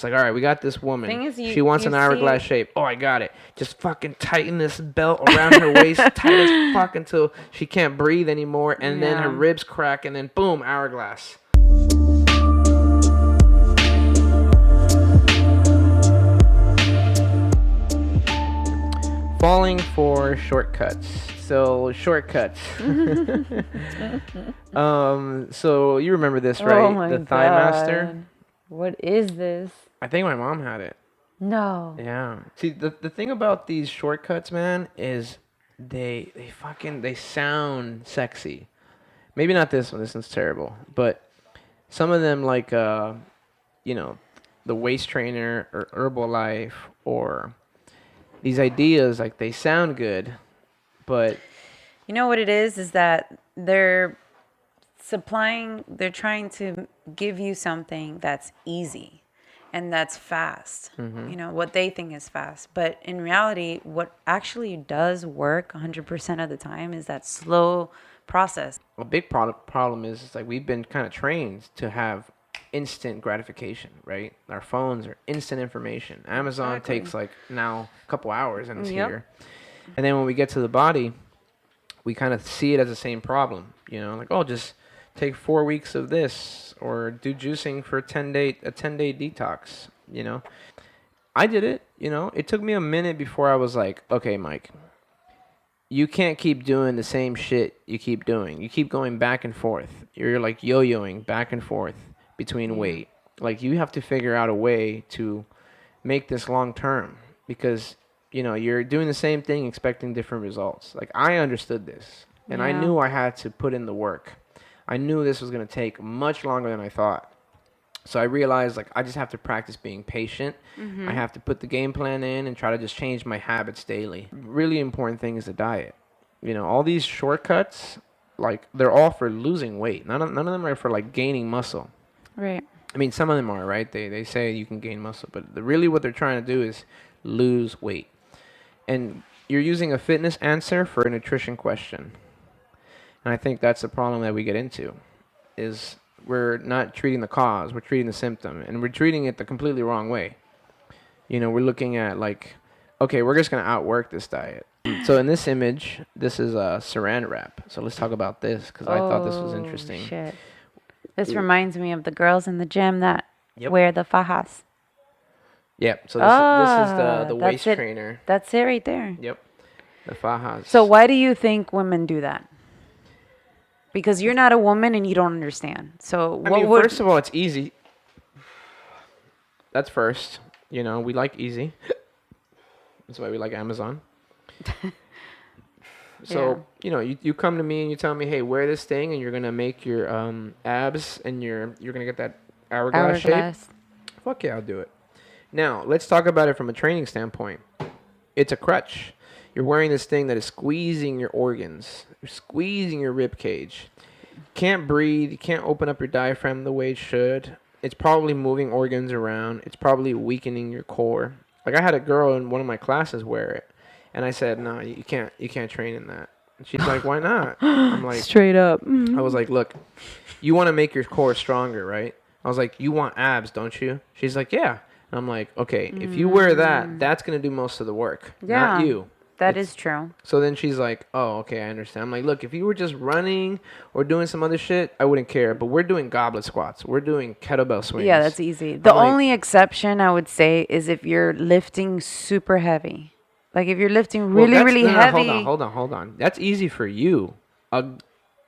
It's like, all right, we got this woman. Thing is, She wants you an hourglass see, shape. Oh, I got it. Just fucking tighten this belt around her waist, tight as fuck until she can't breathe anymore, and then her yeah. ribs crack, and then boom, hourglass. Falling for shortcuts. So shortcuts. So you remember this, right? Oh my The Thigh Master. God. What is this? I think my mom had it. No. Yeah. See, the thing about these shortcuts, man, is they sound sexy. Maybe not this one. This one's terrible. But some of them, like you know, the Waist Trainer or Herbalife or these ideas, like they sound good, but You know what it is that they're trying to give you something that's easy and that's fast. You know, what they think is fast. But in reality, what actually does work 100% of the time is that slow process. a big problem is like we've been kind of trained to have instant gratification, right? Our phones are instant information. Amazon Exactly. takes like now a couple hours and it's Yep. here. And then when we get to the body, we kind of see it as the same problem, like, oh, just take 4 weeks of this or do juicing for a 10-day detox. I did it. It took me a minute before I was like, okay, Mike, you can't keep doing the same shit you keep doing. You keep going back and forth. You're like yo-yoing back and forth between weight. Like you have to figure out a way to make this long term because you're doing the same thing expecting different results. Like I understood this and I Yeah. knew I had to put in the work. I knew this was going to take much longer than I thought. So I realized like I just have to practice being patient. I have to put the game plan in and try to just change my habits daily. Really important thing is the diet. All these shortcuts, like they're all for losing weight. None of them are for like gaining muscle. Right. I mean, some of them are, right? They say you can gain muscle, but really what they're trying to do is lose weight. And you're using a fitness answer for a nutrition question. And I think that's the problem that we get into is we're not treating the cause, we're treating the symptom, and we're treating it the completely wrong way. We're looking at like, okay, we're just going to outwork this diet. So in this image, this is a saran wrap. So let's talk about this because I thought this was interesting. Shit. This reminds me of the girls in the gym that Yep. wear the fajas. Yep. So this is the that's waist it. trainer. That's it right there. Yep. The fajas. So why do you think women do that? Because you're not a woman and you don't understand. So I mean, first of all, it's easy. That's first. We like easy. That's why we like Amazon. So, you come to me and you tell me, hey, wear this thing and you're going to make your abs and you're going to get that hourglass shape. Fuck yeah, I'll do it. Now, let's talk about it from a training standpoint. It's a crutch. You're wearing this thing that is squeezing your organs. You're squeezing your rib cage. Can't breathe. You can't open up your diaphragm the way it should. It's probably moving organs around. It's probably weakening your core. Like I had a girl in one of my classes wear it, and I said, "No, you can't train in that." And she's like, "Why not?" I'm like, straight up. I was like, "Look, you want to make your core stronger, right?" I was like, "You want abs, don't you?" She's like, "Yeah." And I'm like, "Okay, if you wear that, that's gonna do most of the work, not you." That is true. So then she's like, oh, okay, I understand. I'm like, look, if you were just running or doing some other shit, I wouldn't care. But we're doing goblet squats. We're doing kettlebell swings. Yeah, that's easy. The only exception I would say is if you're lifting super heavy. Like if you're lifting really heavy. Hold on. That's easy for you. A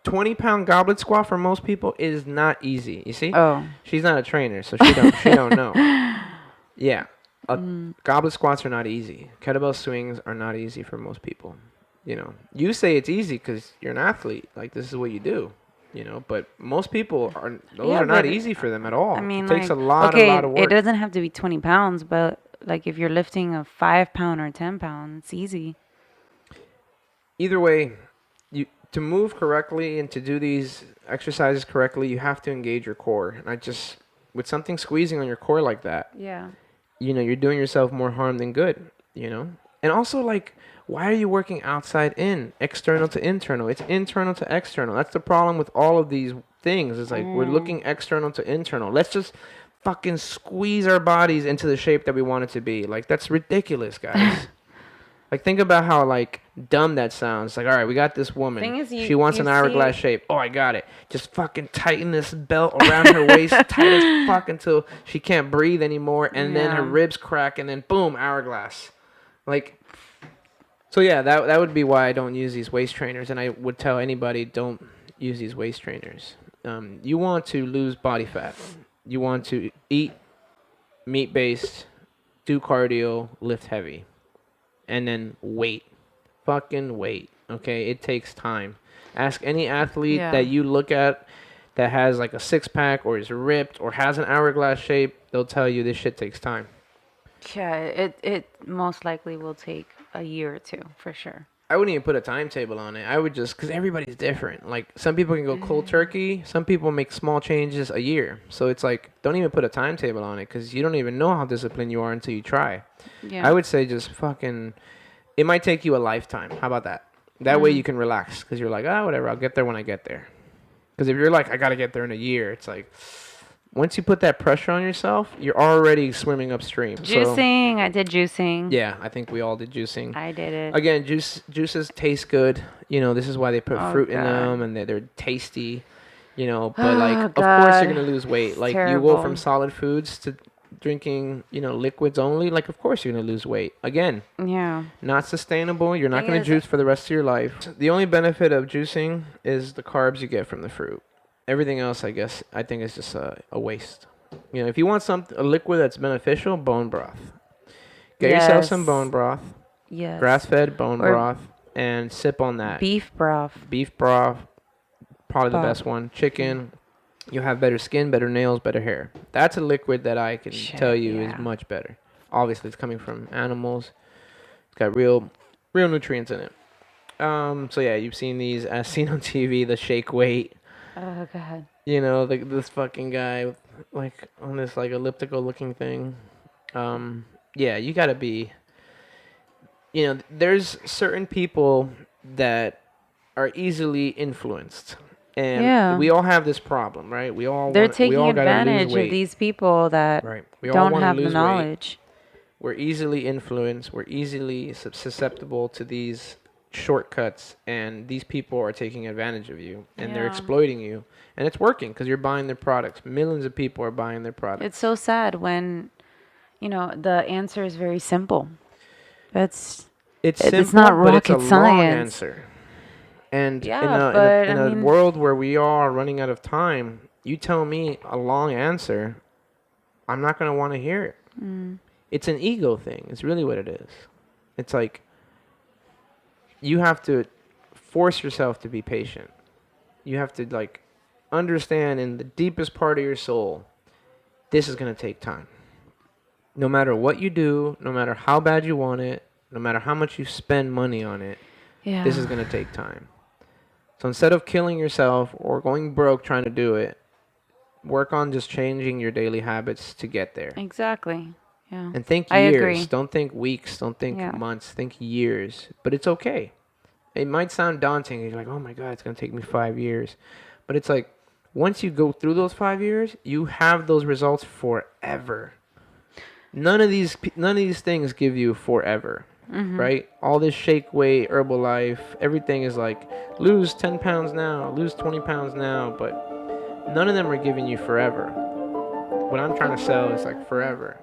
20-pound goblet squat for most people is not easy. You see? Oh. She's not a trainer, so she don't know. Yeah. Goblet squats are not easy. Kettlebell swings are not easy for most people. You say it's easy because you're an athlete. Like this is what you do. But most people are not easy for them at all. I mean, it takes like, a lot of work. it doesn't have to be 20 pounds, but like if you're lifting a 5-pound or 10-pound, it's easy. Either way, to move correctly and to do these exercises correctly, you have to engage your core. And with something squeezing on your core like that, Yeah. you're doing yourself more harm than good, And also, like, why are you working outside in, external to internal? It's internal to external. That's the problem with all of these things. It's like we're looking external to internal. Let's just fucking squeeze our bodies into the shape that we want it to be. Like, that's ridiculous, guys. Like, think about how, like, dumb that sounds. Like, all right, we got this woman. Thing is, She wants you an hourglass see- shape. Oh, I got it. Just fucking tighten this belt around her waist, tight as fuck until she can't breathe anymore, and then her Yeah. ribs crack, and then boom, hourglass. Like, so yeah, that would be why I don't use these waist trainers, and I would tell anybody, don't use these waist trainers. You want to lose body fat. You want to eat meat-based, do cardio, lift heavy, and then wait. Fucking wait. Okay, it takes time. Ask any athlete Yeah. that you look at that has like a six-pack or is ripped or has an hourglass shape. They'll tell you this shit takes time. Yeah, it most likely will take a year or two for sure. I wouldn't even put a timetable on it. I would just, because everybody's different. Like, some people can go cold turkey. Some people make small changes a year. So it's like, don't even put a timetable on it because you don't even know how disciplined you are until you try. Yeah. I would say just fucking, it might take you a lifetime. How about that? That way you can relax because you're like, whatever, I'll get there when I get there. Because if you're like, I got to get there in a year, it's like, once you put that pressure on yourself, you're already swimming upstream. So, Juicing, I did juicing. yeah, I think we all did juicing. I did it. Again, juices taste good. You know, this is why they put Oh, fruit in God. them and they're tasty. You know, but like, Oh, of course you're God. gonna lose weight. It's Like, you go terrible. from solid foods to drinking, liquids only. Like, of course you're gonna lose weight. Again, Yeah. not sustainable. You're not Thing gonna is- juice for the rest of your life. The only benefit of juicing is the carbs you get from the fruit. Everything else, I think is just a waste. If you want a liquid that's beneficial, bone broth. Get yourself some Yes. bone broth. Yes. Grass-fed bone Or broth, and sip on that. Beef broth. Beef broth, probably the Broth. best one. Chicken, you'll have better skin, better nails, better hair. That's a liquid that I can Shit, tell you yeah. is much better. Obviously, it's coming from animals. It's got real nutrients in it. So yeah, you've seen these as seen on TV, the shake weight. Oh God. This fucking guy with, like, on this like elliptical looking thing. Yeah, you gotta be. There's certain people that are easily influenced, and Yeah. we all have this problem, right? We all They're we taking all gotta lose advantage of weight, these people that right? We all don't wanna have the lose weight. knowledge. We're easily influenced. We're easily susceptible to these shortcuts, and these people are taking advantage of you, and they're Yeah. exploiting you, and it's working because you're buying their products. Millions of people are buying their products. It's so sad when, the answer is very simple. It's It's it's simple, not but it's a rocket long science. answer. And Yeah, but, in I a mean- world where we are running out of time, you tell me a long answer, I'm not going to want to hear it. It's an ego thing. It's really what it is. It's like you have to force yourself to be patient. You have to like understand in the deepest part of your soul, this is going to take time. No matter what you do, no matter how bad you want it, no matter how much you spend money on it, Yeah. this is going to take time. So instead of killing yourself or going broke trying to do it, work on just changing your daily habits to get there. Exactly. Yeah. And think I years. agree. Don't think weeks. Don't think Yeah. months. Think years. But it's okay. It might sound daunting. You're like, oh my God, it's going to take me 5 years. But it's like, once you go through those 5 years, you have those results forever. None of these things give you forever, right? All this shake weight, Herbalife, everything is like, lose 10 pounds now, lose 20 pounds now, but none of them are giving you forever. What I'm trying to sell is like forever.